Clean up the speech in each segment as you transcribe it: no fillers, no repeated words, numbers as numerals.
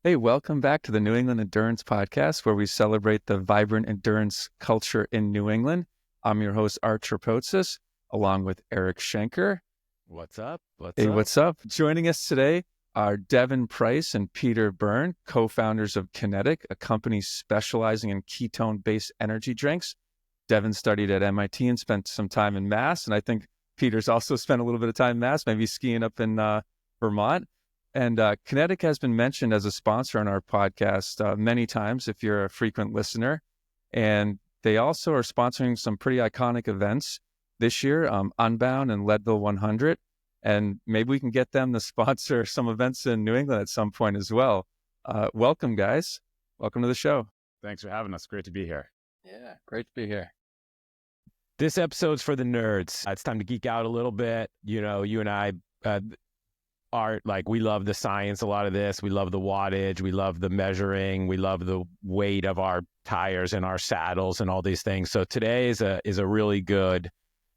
Hey, welcome back to the New England Endurance Podcast, where we celebrate the vibrant endurance culture in New England. I'm your host, Art Trapotsis, along with Eric Schenker. What's up? What's Hey, up? what's up? Joining us today are Devon Price and Peter Byrne, co-founders of Kenetik, a company specializing in ketone-based energy drinks. Devon studied at MIT and spent some time in Mass, and I think Peter's also spent a little bit of time in Mass, maybe skiing up in Vermont. And Kenetik has been mentioned as a sponsor on our podcast many times if you're a frequent listener. And they also are sponsoring some pretty iconic events this year, Unbound and Leadville 100. And maybe we can get them to sponsor some events in New England at some point as well. Welcome, guys. Welcome to the show. Thanks for having us. Great to be here. Yeah, great to be here. This episode's for the nerds. It's time to geek out a little bit. You know, you and I are like, we love the science, a lot of this. We love the wattage. We love the measuring. We love the weight of our tires and our saddles and all these things. So today is a really good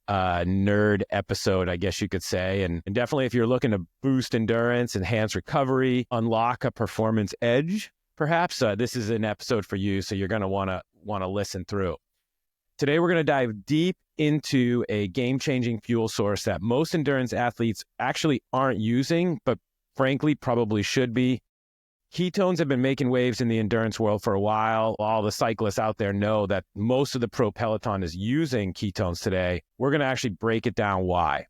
nerd episode, I guess you could say. And definitely if you're looking to boost endurance, enhance recovery, unlock a performance edge, perhaps this is an episode for you. So you're going to want to listen through. Today, we're going to dive deep into a game-changing fuel source that most endurance athletes actually aren't using, but frankly, probably should be. Ketones have been making waves in the endurance world for a while. All the cyclists out there know that most of the pro peloton is using ketones today. We're going to actually break it down why.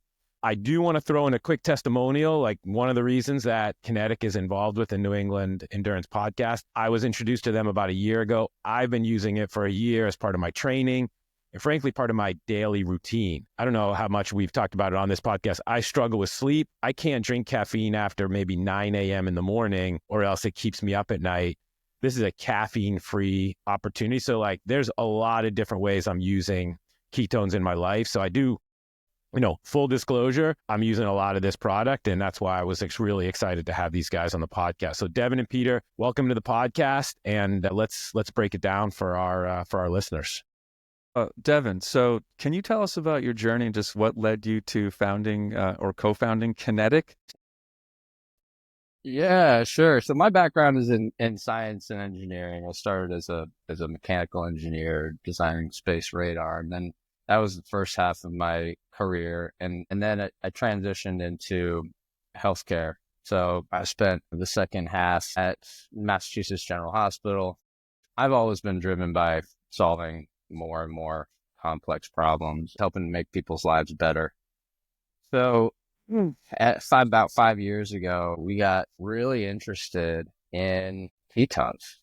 I do want to throw in a quick testimonial, like one of the reasons that Kenetik is involved with the New England Endurance Podcast. I was introduced to them about a year ago. I've been using it for a year as part of my training and frankly, part of my daily routine. I don't know how much we've talked about it on this podcast. I struggle with sleep. I can't drink caffeine after maybe 9 a.m. in the morning or else it keeps me up at night. This is a caffeine-free opportunity. So like there's a lot of different ways I'm using ketones in my life. So I do, full disclosure, I'm using a lot of this product, and that's why I was really excited to have these guys on the podcast. So Devon and Peter, welcome to the podcast, and let's break it down for our listeners. Devon, so can you tell us about your journey and just what led you to founding or co-founding Kenetik? Yeah, sure. So my background is in science and engineering. I started as a mechanical engineer designing space radar, and then that was the first half of my career. And then I transitioned into healthcare. So I spent the second half at Massachusetts General Hospital. I've always been driven by solving more and more complex problems, helping make people's lives better. So about 5 years ago, we got really interested in ketones,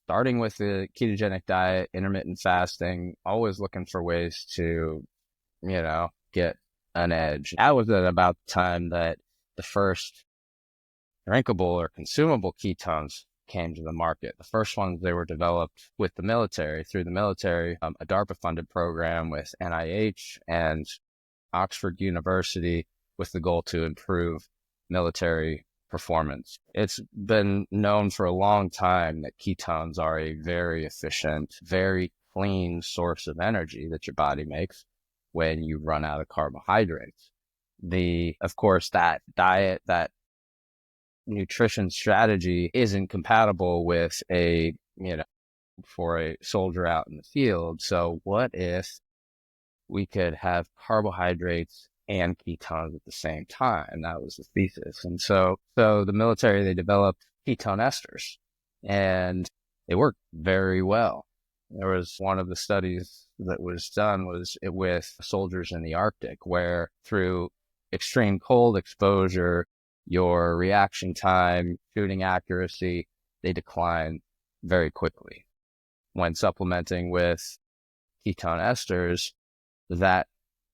starting with the ketogenic diet, intermittent fasting, always looking for ways to, get an edge. That was at about the time that the first drinkable or consumable ketones came to the market. The first ones, they were developed with the military, through the military, a DARPA-funded program with NIH and Oxford University with the goal to improve military performance. It's been known for a long time that ketones are a very efficient, very clean source of energy that your body makes when you run out of carbohydrates. Of course, that diet, that nutrition strategy isn't compatible with for a soldier out in the field. So what if we could have carbohydrates and ketones at the same time? That was the thesis. And so the military, they developed ketone esters, and they worked very well. There was one of the studies that was done with soldiers in the Arctic, where through extreme cold exposure, your reaction time, shooting accuracy, they decline very quickly. When supplementing with ketone esters, that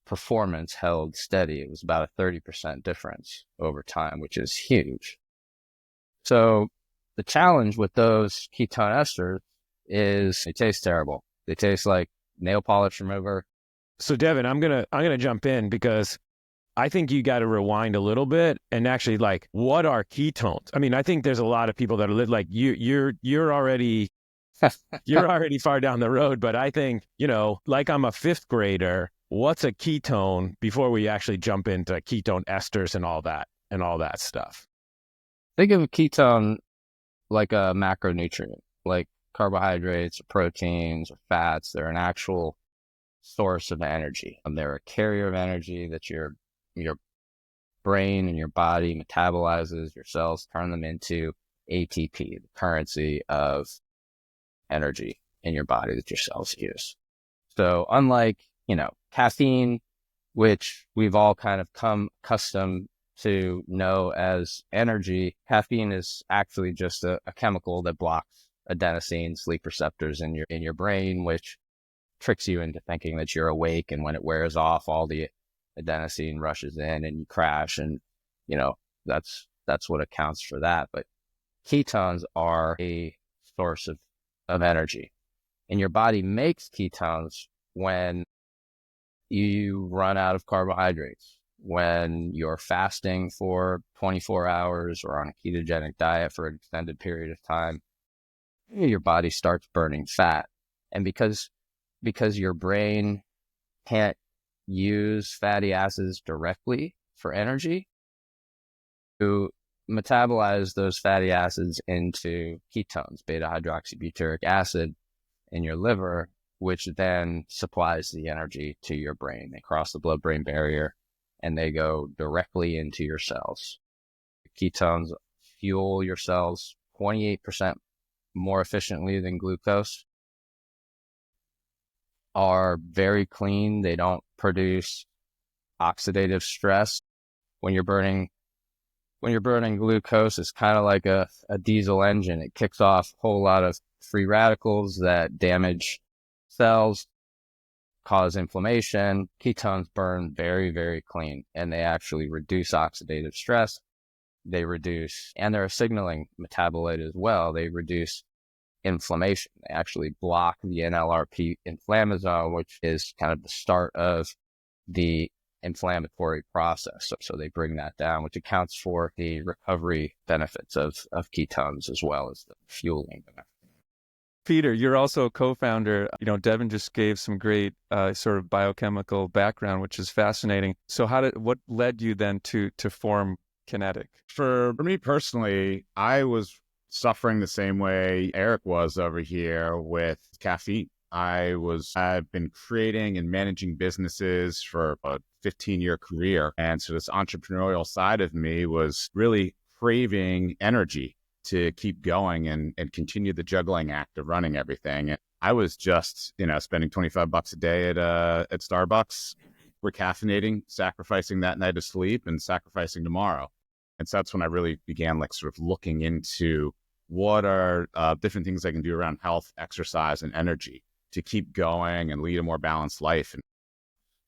performance held steady. It was about a 30% difference over time, which is huge. So the challenge with those ketone esters is they taste terrible. They taste like nail polish remover. So Devon, I'm gonna jump in because I think you got to rewind a little bit and actually like, what are ketones? I mean, I think there's a lot of people that are like you're already far down the road, but I think, like I'm a fifth grader, what's a ketone before we actually jump into ketone esters and all that stuff? Think of a ketone like a macronutrient, like carbohydrates or proteins or fats. They're an actual source of energy. They're a carrier of energy that your brain and your body metabolizes. Your cells turn them into ATP, the currency of energy in your body that your cells use. So unlike, caffeine, which we've all kind of come accustomed to know as energy, caffeine is actually just a chemical that blocks adenosine sleep receptors in your brain, which tricks you into thinking that you're awake. And when it wears off, all the adenosine rushes in and you crash. And, that's what accounts for that. But ketones are a source of energy. And your body makes ketones when you run out of carbohydrates, when you're fasting for 24 hours or on a ketogenic diet for an extended period of time, your body starts burning fat. And because your brain can't use fatty acids directly for energy, to metabolize those fatty acids into ketones, beta hydroxybutyric acid in your liver, which then supplies the energy to your brain. They cross the blood-brain barrier and they go directly into your cells. Ketones fuel your cells 28% more efficiently than glucose, are very clean. They don't produce oxidative stress. When you're burning glucose, it's kind of like a diesel engine. It kicks off a whole lot of free radicals that damage cells, cause inflammation. Ketones burn very, very clean, and they actually reduce oxidative stress. They reduce, and they're a signaling metabolite as well. They reduce inflammation. They actually block the NLRP inflammasome, which is kind of the start of the inflammatory process. So they bring that down, which accounts for the recovery benefits of ketones as well as the fueling benefits. Peter, you're also a co-founder. Devon just gave some great sort of biochemical background, which is fascinating. So what led you then to form Kenetik? For me personally, I was suffering the same way Eric was over here with caffeine. I've been creating and managing businesses for a 15-year career. And so this entrepreneurial side of me was really craving energy to keep going and continue the juggling act of running everything. And I was just, spending $25 a day at Starbucks, we're caffeinating, sacrificing that night of sleep and sacrificing tomorrow. And so that's when I really began sort of looking into what are different things I can do around health, exercise, and energy to keep going and lead a more balanced life. And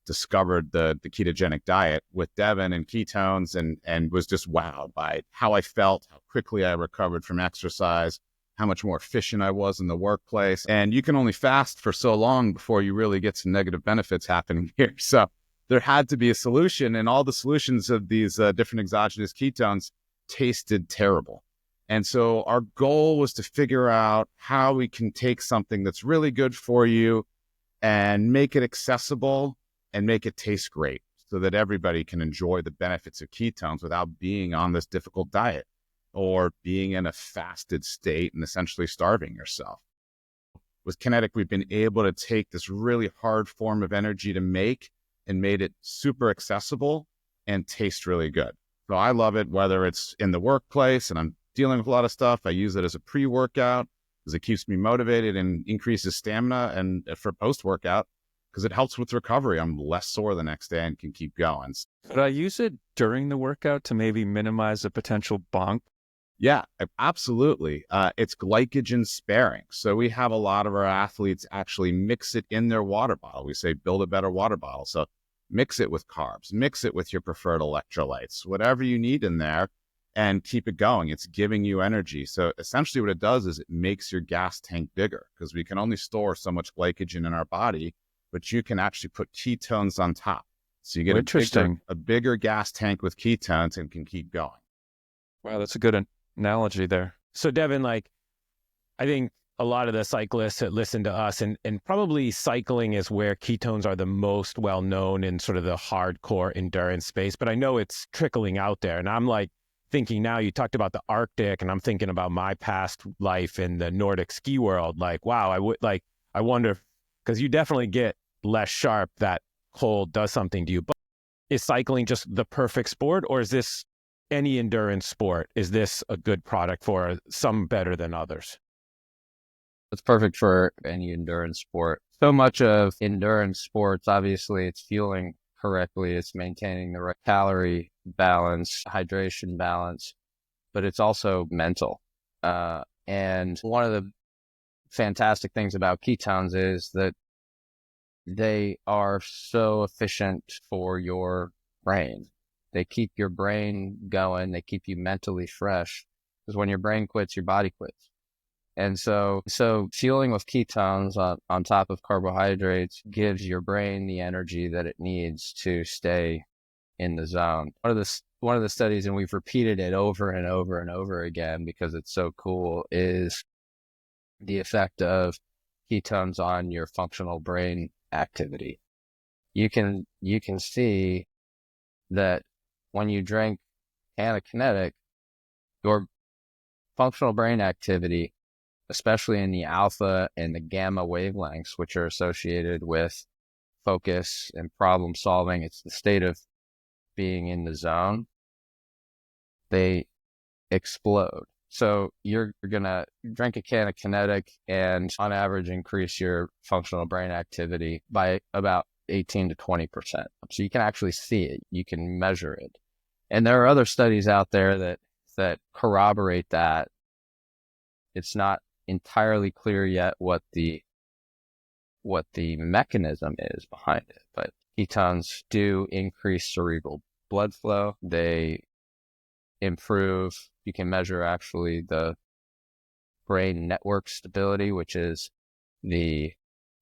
discovered the ketogenic diet with Devon and ketones and was just wowed by how I felt, how quickly I recovered from exercise, how much more efficient I was in the workplace. And you can only fast for so long before you really get some negative benefits happening here. So there had to be a solution, and all the solutions of these different exogenous ketones tasted terrible. And so our goal was to figure out how we can take something that's really good for you and make it accessible and make it taste great so that everybody can enjoy the benefits of ketones without being on this difficult diet or being in a fasted state and essentially starving yourself. With Kenetik, we've been able to take this really hard form of energy to make and made it super accessible and taste really good. So I love it, whether it's in the workplace and I'm dealing with a lot of stuff. I use it as a pre-workout because it keeps me motivated and increases stamina, and for post-workout because it helps with recovery. I'm less sore the next day and can keep going. Could I use it during the workout to maybe minimize a potential bonk? Yeah, absolutely. It's glycogen sparing. So we have a lot of our athletes actually mix it in their water bottle. We say, build a better water bottle. So mix it with carbs, mix it with your preferred electrolytes, whatever you need in there, and keep it going. It's giving you energy. So essentially what it does is it makes your gas tank bigger because we can only store so much glycogen in our body, but you can actually put ketones on top. So you get a bigger gas tank with ketones and can keep going. Wow, that's a good analogy there. So Devon, I think a lot of the cyclists that listen to us, and probably cycling is where ketones are the most well known in sort of the hardcore endurance space, but I know it's trickling out there. And I'm thinking now, you talked about the Arctic, and I'm thinking about my past life in the Nordic ski world. Like, wow, I wonder, because you definitely get less sharp. That cold does something to you. But is cycling just the perfect sport, or is this any endurance sport? Is this a good product for some better than others? It's perfect for any endurance sport. So much of endurance sports, obviously, it's fueling correctly, it's maintaining the right calorie balance, hydration balance, but it's also mental. And one of the fantastic things about ketones is that they are so efficient for your brain. They keep your brain going. They keep you mentally fresh, because when your brain quits, your body quits. And so fueling with ketones on top of carbohydrates gives your brain the energy that it needs to stay in the zone. One of the studies, and we've repeated it over and over and over again because it's so cool, is the effect of ketones on your functional brain activity. You can see that when you drink Kenetik, your functional brain activity, especially in the alpha and the gamma wavelengths, which are associated with focus and problem solving, it's the state of being in the zone, they explode. So you're going to drink a can of Kenetik and on average increase your functional brain activity by about 18 to 20%. So you can actually see it. You can measure it. And there are other studies out there that corroborate that. It's not entirely clear yet what the mechanism is behind it, but ketones do increase cerebral blood flow. They improve, you can measure actually the brain network stability, which is the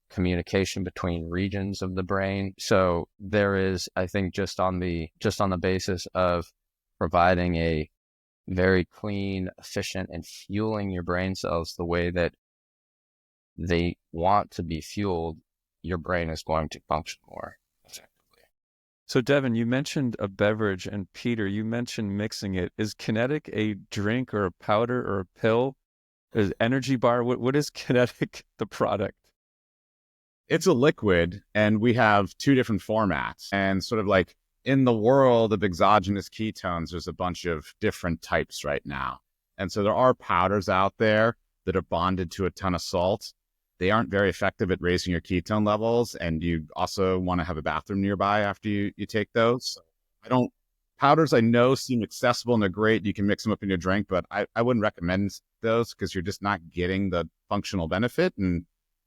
communication between regions of the brain. So there is, I think, just on the basis of providing a very clean, efficient, and fueling your brain cells the way that they want to be fueled, your brain is going to function more effectively. So Devon, you mentioned a beverage, and Peter, you mentioned mixing it. Is Kenetik a drink or a powder or a pill? Is energy bar? What is Kenetik, the product? It's a liquid, and we have two different formats. And sort of like in the world of exogenous ketones, there's a bunch of different types right now. And so there are powders out there that are bonded to a ton of salt. They aren't very effective at raising your ketone levels, and you also want to have a bathroom nearby after you take those. So powders I know seem accessible and they're great. You can mix them up in your drink, but I wouldn't recommend those because you're just not getting the functional benefit, and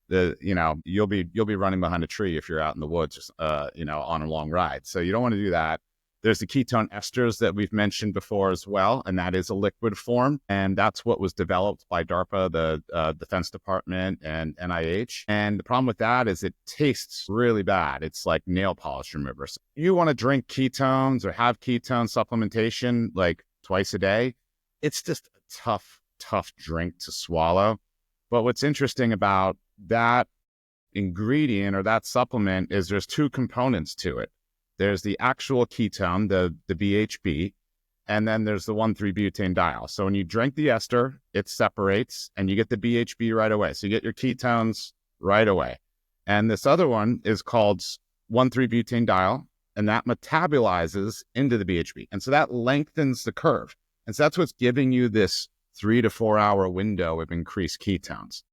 you'll be running behind a tree if you're out in the woods, on a long ride. So you don't want to do that. There's the ketone esters that we've mentioned before as well, and that is a liquid form. And that's what was developed by DARPA, the Defense Department, and NIH. And the problem with that is it tastes really bad. It's like nail polish remover. So you want to drink ketones or have ketone supplementation like twice a day, it's just a tough drink to swallow. But what's interesting about that ingredient or that supplement is there's two components to it. There's the actual ketone, the BHB, and then there's the 1,3-butanediol. So when you drink the ester, it separates and you get the BHB right away. So you get your ketones right away. And this other one is called 1,3-butanediol, and that metabolizes into the BHB. And so that lengthens the curve. And so that's what's giving you this 3 to 4 hour window of increased ketones.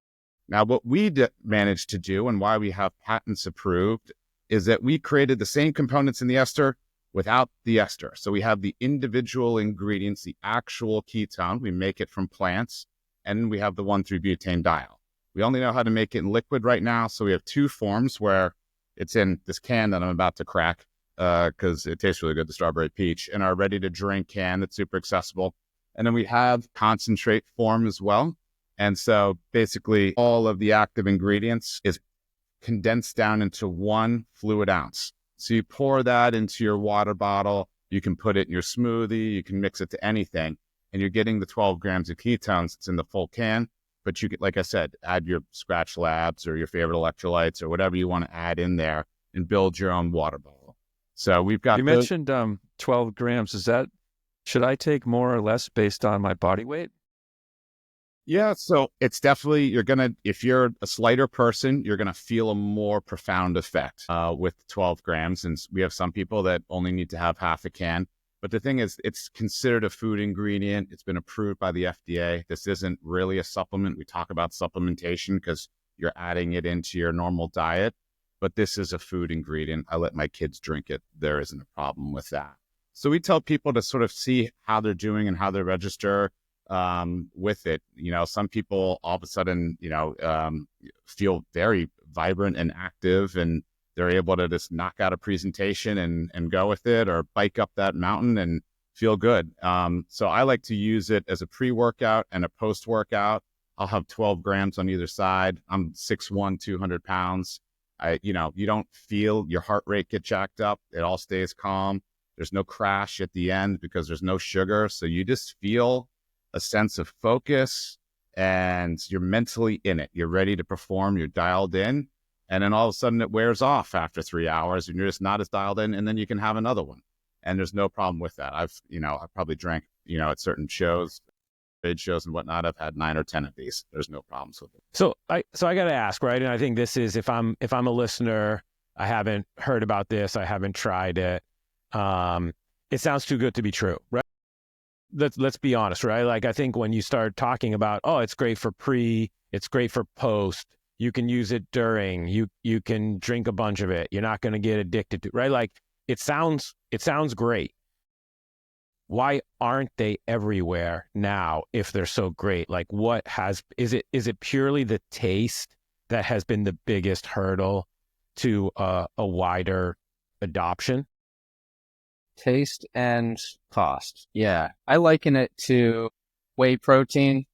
Now, what we managed to do and why we have patents approved is that we created the same components in the ester without the ester. So we have the individual ingredients, the actual ketone. We make it from plants, and we have the 1,3-butanediol. We only know how to make it in liquid right now. So we have two forms where it's in this can that I'm about to crack because it tastes really good, the strawberry peach, and our ready to drink can that's super accessible. And then we have concentrate form as well. And so basically all of the active ingredients is condensed down into 1 fluid ounce. So you pour that into your water bottle, you can put it in your smoothie, you can mix it to anything, and you're getting the 12 grams of ketones that's in the full can. But you could, like I said, add your Scratch Labs or your favorite electrolytes or whatever you want to add in there and build your own water bottle. So we've got You mentioned 12 grams. Is that Should I take more or less based on my body weight? Yeah, so it's definitely, if you're a slighter person, you're going to feel a more profound effect with 12 grams. And we have some people that only need to have half a can. But the thing is, it's considered a food ingredient. It's been approved by the FDA. This isn't really a supplement. We talk about supplementation because you're adding it into your normal diet. But this is a food ingredient. I let my kids drink it. There isn't a problem with that. So we tell people to sort of see how they're doing and how they register with it. Some people all of a sudden, feel very vibrant and active, and they're able to just knock out a presentation and go with it, or bike up that mountain and feel good. So I like to use it as a pre-workout and a post-workout. I'll have 12 grams on either side. I'm 6'1", 200 pounds. You don't feel your heart rate get jacked up. It all stays calm. There's no crash at the end because there's no sugar. So you just feel a sense of focus, and you're mentally in it. You're ready to perform. You're dialed in. And then all of a sudden it wears off after 3 hours and you're just not as dialed in. And then you can have another one. And there's no problem with that. I've probably drank, at certain shows, trade shows and whatnot. I've had 9 or 10 of these. There's no problems with it. So I got to ask, right? And I think this is, if I'm a listener, I haven't heard about this, I haven't tried it. It sounds too good to be true, right? Let's be honest, right? Like, I think when you start talking about, oh, it's great for pre, it's great for post, you can use it during, you can drink a bunch of it, you're not going to get addicted to, right? Like, it sounds great. Why aren't they everywhere now if they're so great? Like, is it purely the taste that has been the biggest hurdle to a wider adoption? Taste and cost. Yeah. I liken it to whey protein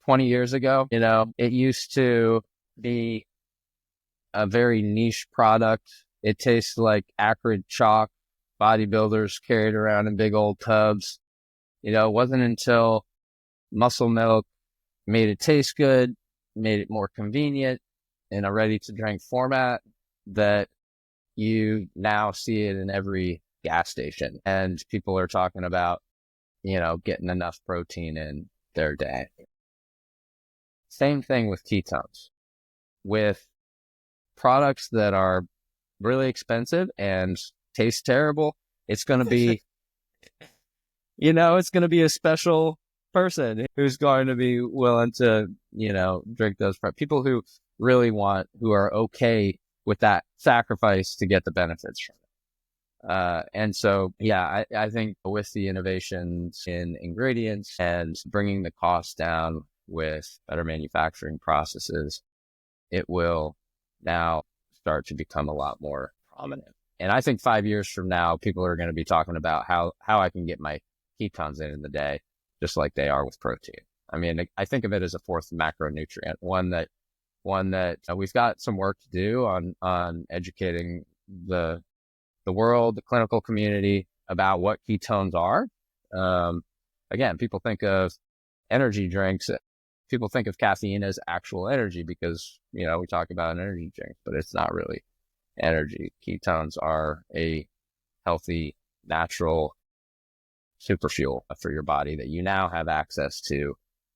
20 years ago. It used to be a very niche product. It tastes like acrid chalk. Bodybuilders carried around in big old tubs. It wasn't until Muscle Milk made it taste good, made it more convenient in a ready to drink format, that you now see it in every gas station, and people are talking about, getting enough protein in their day. Same thing with ketones. With products that are really expensive and taste terrible, it's going to be, it's going to be a special person who's going to be willing to, drink those. People who really who are okay with that sacrifice to get the benefits from it. And so, yeah, I think with the innovations in ingredients and bringing the cost down with better manufacturing processes, it will now start to become a lot more prominent. And I think 5 years from now, people are going to be talking about how I can get my ketones in the day, just like they are with protein. I mean, I think of it as a fourth macronutrient, one that we've got some work to do on educating the world, the clinical community, about what ketones are. Again, people think of energy drinks. People think of caffeine as actual energy because, we talk about an energy drink, but it's not really energy. Ketones are a healthy, natural super fuel for your body that you now have access to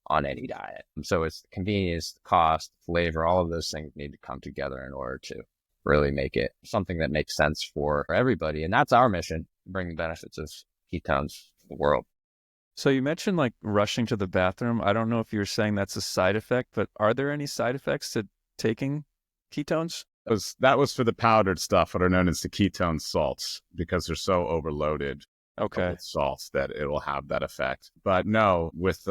on any diet. So it's the convenience, the cost, flavor, all of those things need to come together in order to really make it something that makes sense for everybody. And that's our mission, bring the benefits of ketones to the world. So you mentioned like rushing to the bathroom. I don't know if you're saying that's a side effect, but are there any side effects to taking ketones? That was for the powdered stuff, what are known as the ketone salts, because they're so overloaded with salts that it'll have that effect. But no, with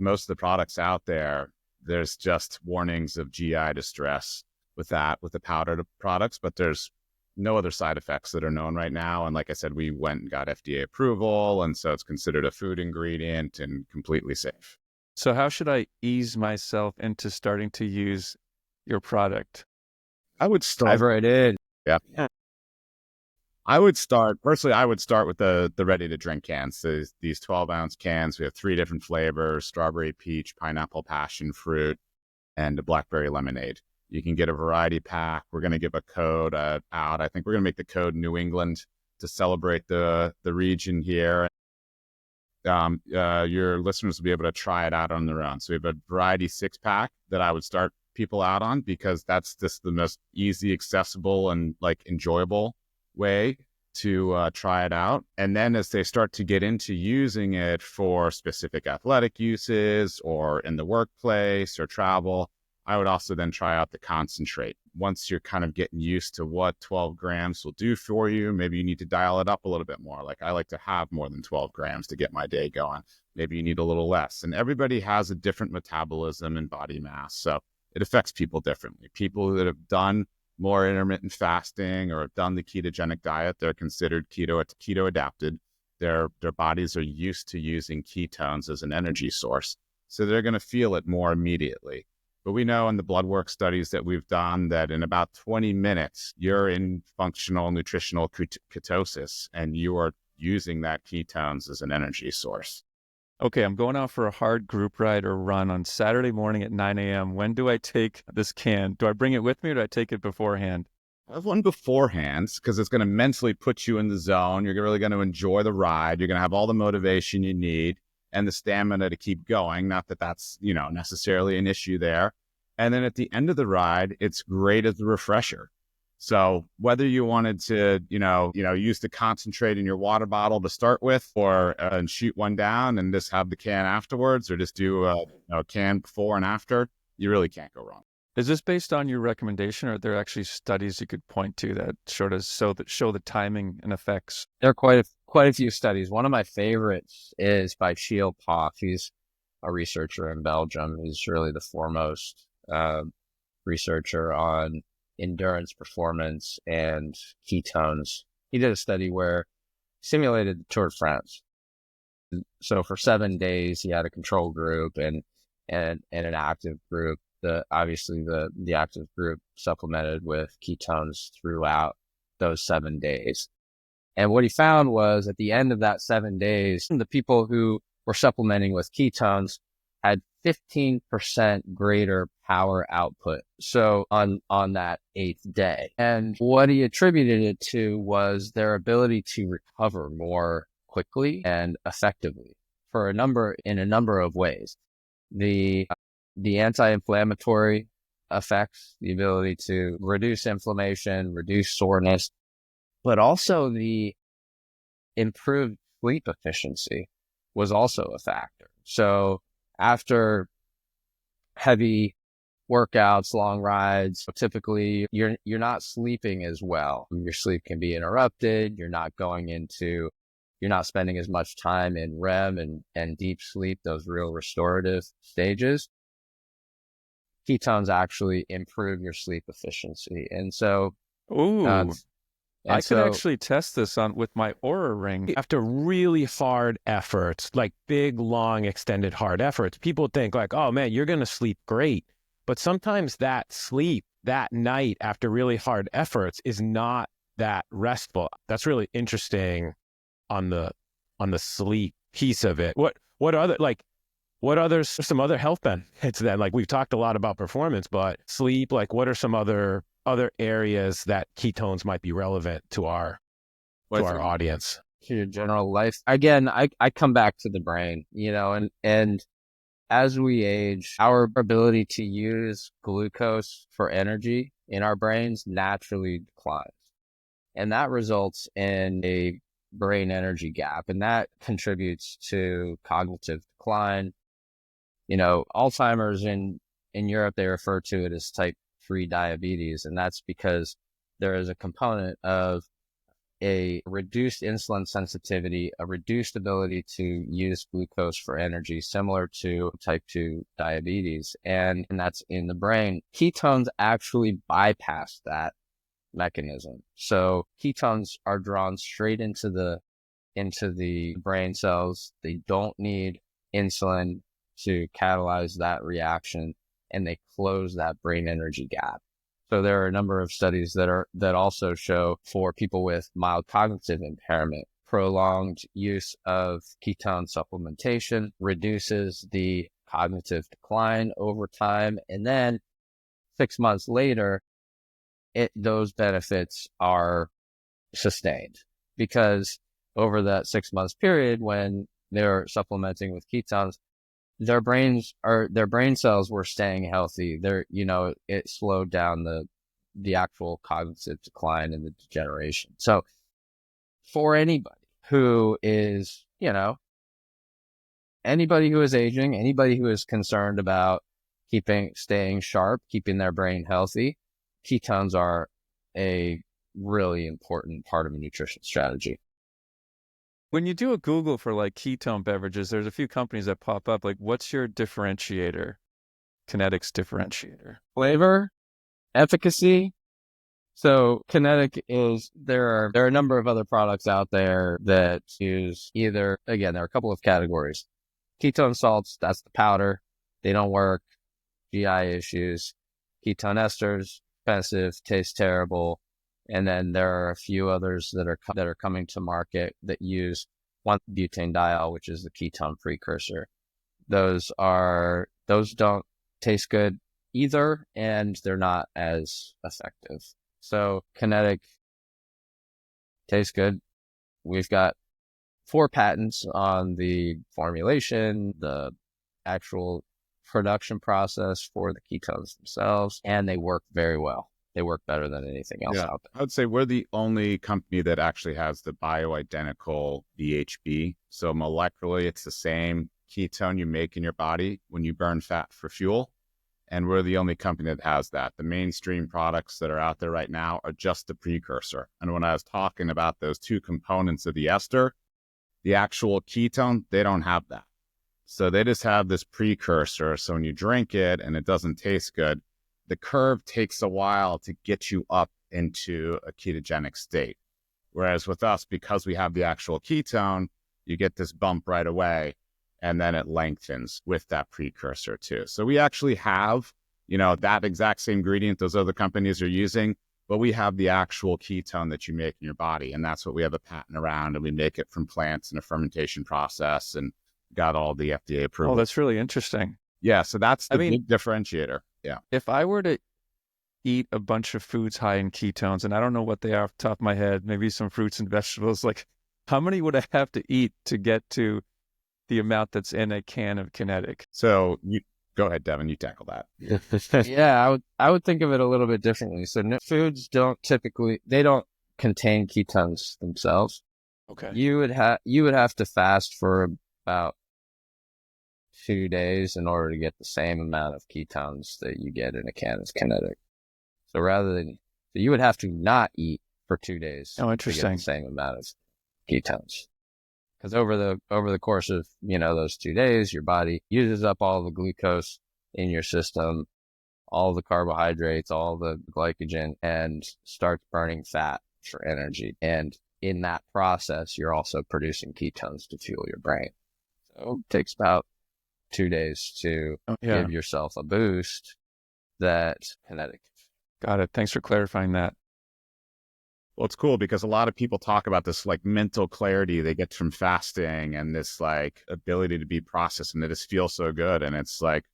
most of the products out there, there's just warnings of GI distress with the powdered products, but there's no other side effects that are known right now. And like I said, we went and got FDA approval, and so it's considered a food ingredient and completely safe. So how should I ease myself into starting to use your product? I would start. Dive right in. Yeah. I would start with the ready to drink cans. So these 12-ounce cans. We have 3 different flavors: strawberry, peach, pineapple, passion fruit, and a blackberry lemonade. You can get a variety pack. We're going to give a code out. I think we're going to make the code New England to celebrate the region here. your listeners will be able to try it out on their own. So we have a variety 6-pack that I would start people out on, because that's just the most easy, accessible, and like enjoyable way to try it out. And then as they start to get into using it for specific athletic uses or in the workplace or travel, I would also then try out the concentrate. Once you're kind of getting used to what 12 grams will do for you, maybe you need to dial it up a little bit more. Like I like to have more than 12 grams to get my day going. Maybe you need a little less. And everybody has a different metabolism and body mass. So it affects people differently. People that have done more intermittent fasting or have done the ketogenic diet, they're considered keto adapted. Their bodies are used to using ketones as an energy source. So they're going to feel it more immediately. But we know in the blood work studies that we've done that in about 20 minutes, you're in functional nutritional ketosis, and you are using that ketones as an energy source. Okay, I'm going out for a hard group ride or run on Saturday morning at 9 a.m. When do I take this can? Do I bring it with me or do I take it beforehand? Have one beforehand, because it's going to mentally put you in the zone. You're really going to enjoy the ride. You're going to have all the motivation you need and the stamina to keep going. Not that that's, necessarily an issue there. And then at the end of the ride, it's great as a refresher. So whether you wanted to, use the concentrate in your water bottle to start with, or and shoot one down and just have the can afterwards, or just do a can before and after, you really can't go wrong. Is this based on your recommendation, or are there actually studies you could point to that show the timing and effects? There are quite a few studies. One of my favorites is by Shiel Poff. He's a researcher in Belgium. He's really the foremost researcher on endurance performance and ketones. He did a study where he simulated the Tour de France. So for 7 days, he had a control group and an active group. Obviously the active group supplemented with ketones throughout those 7 days. And what he found was at the end of that 7 days, the people who were supplementing with ketones had 15% greater power output. So on that 8th day. And what he attributed it to was their ability to recover more quickly and effectively in a number of ways. The anti-inflammatory effects, the ability to reduce inflammation, reduce soreness, but also the improved sleep efficiency was also a factor. So after heavy workouts, long rides, typically you're not sleeping as well. Your sleep can be interrupted. You're not spending as much time in REM and deep sleep, those real restorative stages. Ketones actually improve your sleep efficiency. And so, I could actually test this with my Oura ring. After really hard efforts, like big, long, extended hard efforts, people think like, oh man, you're going to sleep great. But sometimes that sleep that night after really hard efforts is not that restful. That's really interesting on the sleep piece of it. What other some other health benefits then? Like we've talked a lot about performance, but sleep, like what are some other areas that ketones might be relevant to our audience? To your general life. Again, I come back to the brain, and as we age, our ability to use glucose for energy in our brains naturally declines. And that results in a brain energy gap, and that contributes to cognitive decline. Alzheimer's in Europe, they refer to it as type 3 diabetes, and that's because there is a component of a reduced insulin sensitivity, a reduced ability to use glucose for energy, similar to type 2 diabetes, and that's in the brain. Ketones actually bypass that mechanism. So ketones are drawn straight into the brain cells. They don't need insulin to catalyze that reaction, and they close that brain energy gap. So there are a number of studies that also show for people with mild cognitive impairment, prolonged use of ketone supplementation reduces the cognitive decline over time. And then 6 months later, those benefits are sustained, because over that 6 months period, when they're supplementing with ketones, their brain cells were staying healthy. It slowed down the actual cognitive decline and the degeneration. So for anybody who is, anybody who is aging, anybody who is concerned about staying sharp, keeping their brain healthy, ketones are a really important part of a nutrition strategy. When you do a Google for like ketone beverages, there's a few companies that pop up. Like, what's your differentiator? Kenetik's differentiator. Flavor, efficacy. So Kenetik there are a number of other products out there that use there are a couple of categories. Ketone salts, that's the powder. They don't work. GI issues. Ketone esters, expensive, taste terrible. And then there are a few others that are coming to market that use 1-butanediol, which is the ketone precursor. Those don't taste good either, and they're not as effective. So Kenetik tastes good. We've got 4 patents on the formulation, the actual production process for the ketones themselves, and they work very well. They work better than anything else out there. I would say we're the only company that actually has the bioidentical BHB. So molecularly, it's the same ketone you make in your body when you burn fat for fuel. And we're the only company that has that. The mainstream products that are out there right now are just the precursor. And when I was talking about those 2 components of the ester, the actual ketone, they don't have that. So they just have this precursor. So when you drink it and it doesn't taste good, the curve takes a while to get you up into a ketogenic state. Whereas with us, because we have the actual ketone, you get this bump right away, and then it lengthens with that precursor too. So we actually have, that exact same ingredient those other companies are using, but we have the actual ketone that you make in your body. And that's what we have a patent around, and we make it from plants in a fermentation process and got all the FDA approval. Oh, that's really interesting. Yeah. So that's the big differentiator. Yeah. If I were to eat a bunch of foods high in ketones, and I don't know what they are off the top of my head, maybe some fruits and vegetables, like how many would I have to eat to get to the amount that's in a can of Kenetik? So you go ahead, Devon, you tackle that. Yeah, I would think of it a little bit differently. So foods don't contain ketones themselves. Okay. You would have to fast for about 2 days in order to get the same amount of ketones that you get in a can of Kenetik. So you would have to not eat for 2 days to get the same amount of ketones. Because over the course of, those 2 days, your body uses up all the glucose in your system, all the carbohydrates, all the glycogen, and starts burning fat for energy. And in that process, you're also producing ketones to fuel your brain. So it takes about 2 days to give yourself a boost that Kenetik. Got it. Thanks for clarifying that. Well, it's cool because a lot of people talk about this like mental clarity they get from fasting and this like ability to be processed, and they just feel so good. And it's like,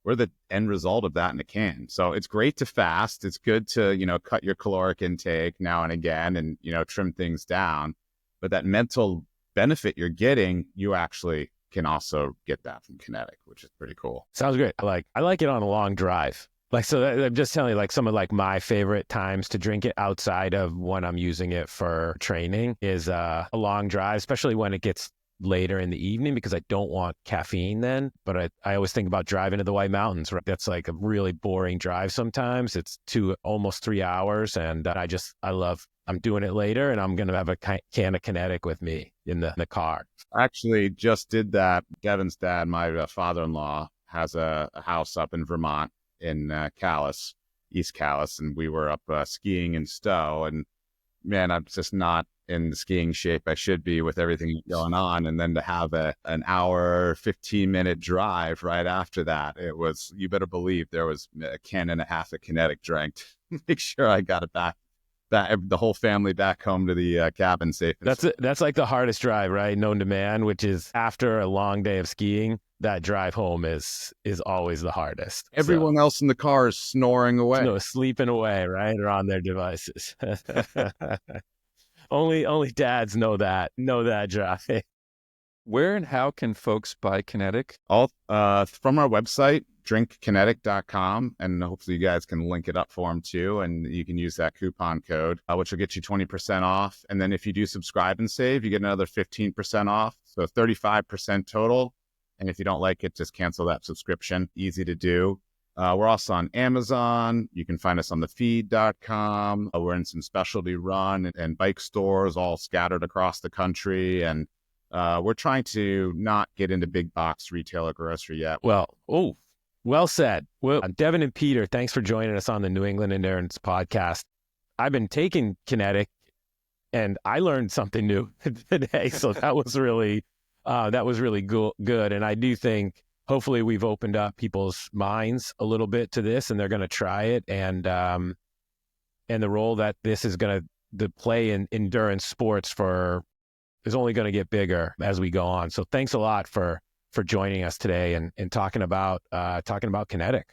we're the end result of that in a can. So it's great to fast. It's good to, cut your caloric intake now and again and, trim things down. But that mental benefit you're getting, you actually can also get that from Kenetik, which is pretty cool. Sounds great. I like it on a long drive. I'm just telling you, some of my favorite times to drink it outside of when I'm using it for training is a long drive, especially when it gets later in the evening, because I don't want caffeine then. But I always think about driving to the White Mountains, right? That's like a really boring drive sometimes. It's almost 3 hours. And I'm doing it later, and I'm going to have a can of Kenetik with me in the car. Actually just did that. Devon's dad, my father-in-law, has a house up in Vermont in East Calais, and we were up skiing in Stowe, and man, I'm just not in the skiing shape I should be with everything going on. And then to have an hour, 15-minute drive right after that, you better believe there was a can and a half of Kenetik drank to make sure I got it back, the whole family back home to the cabin safe. That's like the hardest drive, right? Known to man, which is after a long day of skiing. That drive home is always the hardest. Everyone else in the car is snoring away. No, sleeping away, right? Or on their devices. Only dads know that drive. Where and how can folks buy Kenetik? All from our website, drinkkenetik.com, and hopefully you guys can link it up for them too, and you can use that coupon code, which will get you 20% off. And then if you do subscribe and save, you get another 15% off, so 35% total. And if you don't like it, just cancel that subscription. Easy to do. We're also on Amazon. You can find us on thefeed.com. We're in some specialty run and bike stores all scattered across the country. And we're trying to not get into big box retail or grocery yet. Well said. Well, Devon and Peter, thanks for joining us on the New England Endurance Podcast. I've been taking Kenetik, and I learned something new today. So that was really good. And I do think hopefully we've opened up people's minds a little bit to this, and they're going to try it, and the role that this is going to play in endurance sports is only going to get bigger as we go on. So thanks a lot for joining us today and talking about Kenetik.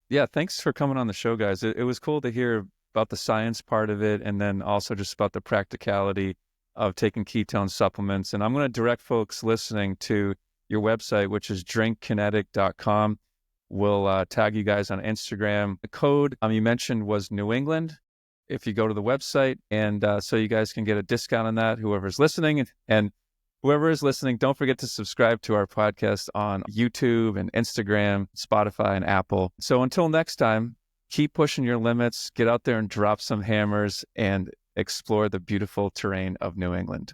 Yeah, thanks for coming on the show, guys. It was cool to hear about the science part of it, and then also just about the practicality of taking ketone supplements. And I'm going to direct folks listening to your website, which is drinkkenetik.com. We'll tag you guys on Instagram. The code you mentioned was New England if you go to the website. And so you guys can get a discount on that, whoever's listening. And whoever is listening, don't forget to subscribe to our podcast on YouTube and Instagram, Spotify, and Apple. So until next time, keep pushing your limits, get out there and drop some hammers, and explore the beautiful terrain of New England.